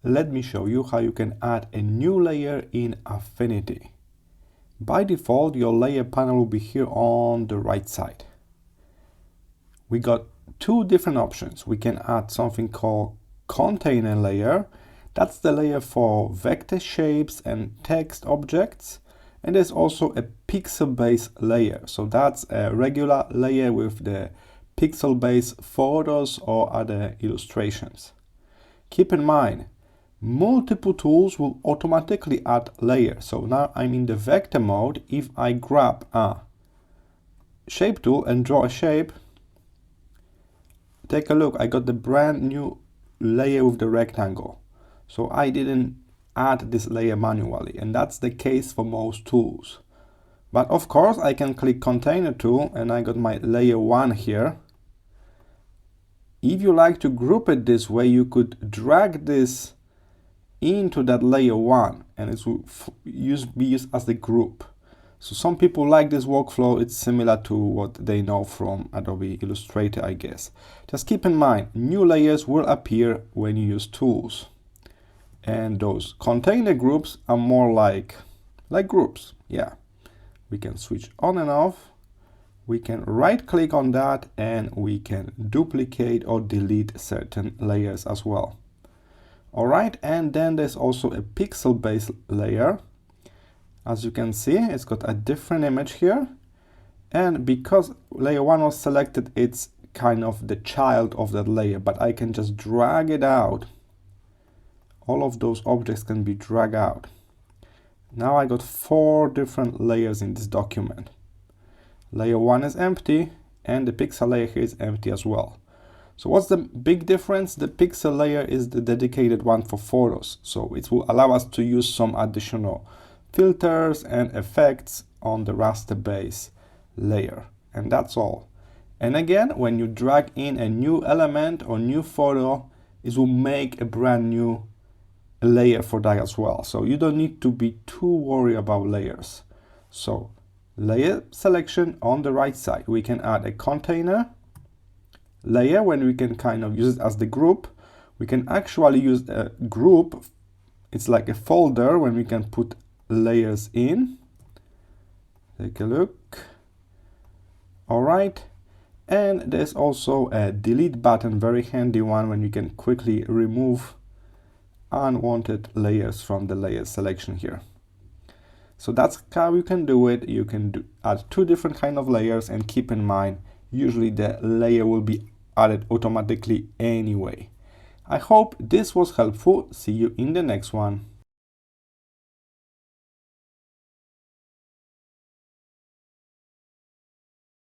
Let me show you how you can add a new layer in Affinity. By default, your layer panel will be here on the right side. We got two different options. We can add something called container layer. That's the layer for vector shapes and text objects. And there's also a pixel-based layer. So that's a regular layer with the pixel-based photos or other illustrations. Keep in mind, multiple tools will automatically add layers. So now I'm in the vector mode. If I grab a shape tool and draw a shape, take a look, I got the brand new layer with the rectangle. So I didn't add this layer manually, and that's the case for most tools. But of course I can click container tool and I got my layer 1 here. If you like to group it this way, you could drag this into that layer 1 and it will be used as the group. So some people like this workflow. It's similar to what they know from Adobe Illustrator, I guess. Just keep in mind, new layers will appear when you use tools. And those container groups are more like groups. Yeah, we can switch on and off. We can right click on that and we can duplicate or delete certain layers as well. All right, and then there's also a pixel-based layer. As you can see, it's got a different image here. And because layer 1 was selected, it's kind of the child of that layer, but I can just drag it out. All of those objects can be dragged out. Now I got 4 different layers in this document. Layer 1 is empty, and the pixel layer here is empty as well. So what's the big difference? The pixel layer is the dedicated one for photos. So it will allow us to use some additional filters and effects on the raster base layer. And that's all. And again, when you drag in a new element or new photo, it will make a brand new layer for that as well. So you don't need to be too worried about layers. So layer selection on the right side, we can add a container layer when we can kind of use it as the group. We can actually use a group. It's like a folder when we can put layers in. Take a look. All right. And there's also a delete button, very handy one when you can quickly remove unwanted layers from the layer selection here. So that's how you can do it. You can add 2 different kind of layers, and keep in mind, usually the layer will be added automatically anyway. I hope this was helpful. See you in the next one.